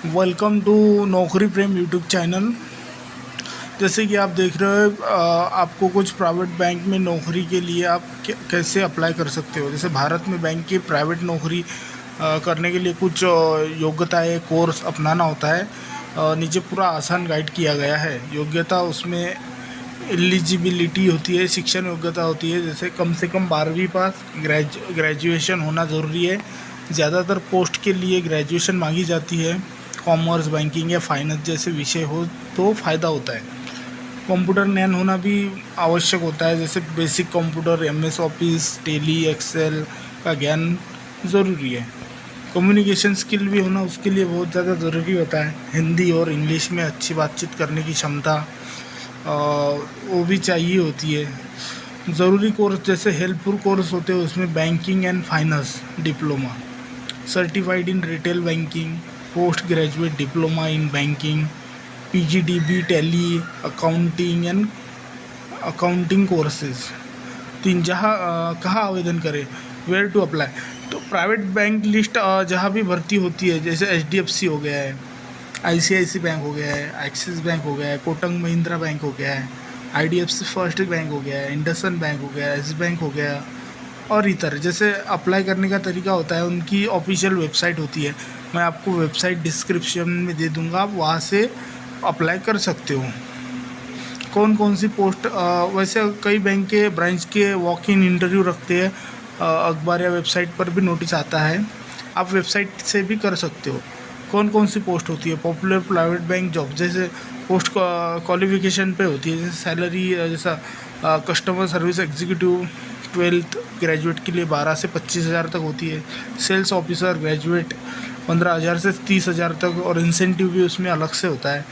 Welcome to नौकरी प्रेम YouTube channel. जैसे कि आप देख रहे हो, आपको कुछ प्राइवेट बैंक में नौकरी के लिए आप कैसे अप्लाई कर सकते हो। जैसे भारत में बैंक की प्राइवेट नौकरी करने के लिए कुछ योग्यताएं कोर्स अपनाना होता है। नीचे पूरा आसान गाइड किया गया है। योग्यता उसमें एलिजिबिलिटी होती है, शिक्षण योग्यता होती है। जैसे कम से कम 12वीं पास, ग्रेजुएशन होना ज़रूरी है। ज़्यादातर पोस्ट के लिए ग्रेजुएशन मांगी जाती है। कॉमर्स, बैंकिंग या फाइनेंस जैसे विषय हो तो फ़ायदा होता है। कंप्यूटर ज्ञान होना भी आवश्यक होता है। जैसे basic computer, MS Office, Tally, Excel का ज्ञान ज़रूरी है। कम्युनिकेशन स्किल भी होना उसके लिए बहुत ज़्यादा ज़रूरी होता है। हिंदी और इंग्लिश में अच्छी बातचीत करने की क्षमता वो भी चाहिए होती है। ज़रूरी कोर्स जैसे हेल्पफुल कोर्स होते हैं उसमें banking and finance diploma, certified in retail banking, post graduate diploma in banking, PGDB, Tally, accounting and accounting courses. कहाँ आवेदन करें, वेयर टू अप्लाई। तो प्राइवेट बैंक लिस्ट जहाँ भी भर्ती होती है, जैसे एचडीएफसी हो गया है, आईसीआईसी बैंक हो गया है, एक्सिस बैंक हो गया है, कोटक महिंद्रा बैंक हो गया है, आईडीएफसी फर्स्ट बैंक हो गया है, इंडसइंड बैंक हो गया है, एस बैंक हो गया और इतर। जैसे अप्लाई करने का तरीका होता है, उनकी ऑफिशियल वेबसाइट होती है। मैं आपको वेबसाइट डिस्क्रिप्शन में दे दूँगा, आप वहाँ से अप्लाई कर सकते हो। कौन कौन सी पोस्ट, वैसे कई बैंक के ब्रांच के वॉक इन इंटरव्यू रखते हैं। अखबार या वेबसाइट पर भी नोटिस आता है, आप वेबसाइट से भी कर सकते हो। कौन कौन सी पोस्ट होती है, पॉपुलर प्राइवेट बैंक जॉब। जैसे पोस्ट क्वालिफिकेशन पे होती है, जैसे सैलरी, जैसा customer service executive 12th graduate के लिए 12 से 25,000 तक होती है। सेल्स ऑफिसर ग्रेजुएट 15,000 से 30,000 तक, और इंसेंटिव भी उसमें अलग से होता है।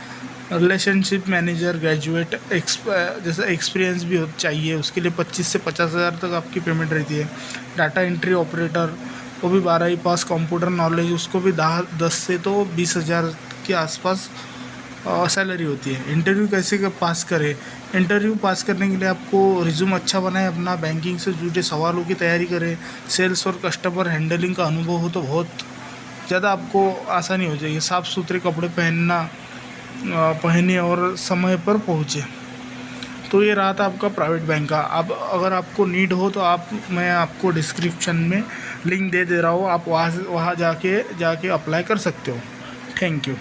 रिलेशनशिप मैनेजर ग्रेजुएट जैसा एक्सपीरियंस भी चाहिए, उसके लिए 25 से 50,000 तक आपकी पेमेंट रहती है। डाटा एंट्री ऑपरेटर, वो भी 12वीं पास, कंप्यूटर नॉलेज, उसको भी 10 से तो 20,000 के आसपास सैलरी होती है। इंटरव्यू कैसे पास करें। इंटरव्यू पास करने के लिए आपको रिज्यूम अच्छा बनाए अपना, बैंकिंग से जुड़े सवालों की तैयारी करें। सेल्स और कस्टमर हैंडलिंग का अनुभव हो तो बहुत ज़्यादा आपको आसानी हो जाएगी। साफ़ सुथरे कपड़े पहने और समय पर पहुँचे। तो ये रहा था आपका प्राइवेट बैंक का। अब अगर आपको नीड हो तो मैं आपको डिस्क्रिप्शन में लिंक दे रहा हूँ, आप वहाँ जाके अप्लाई कर सकते हो। Thank you.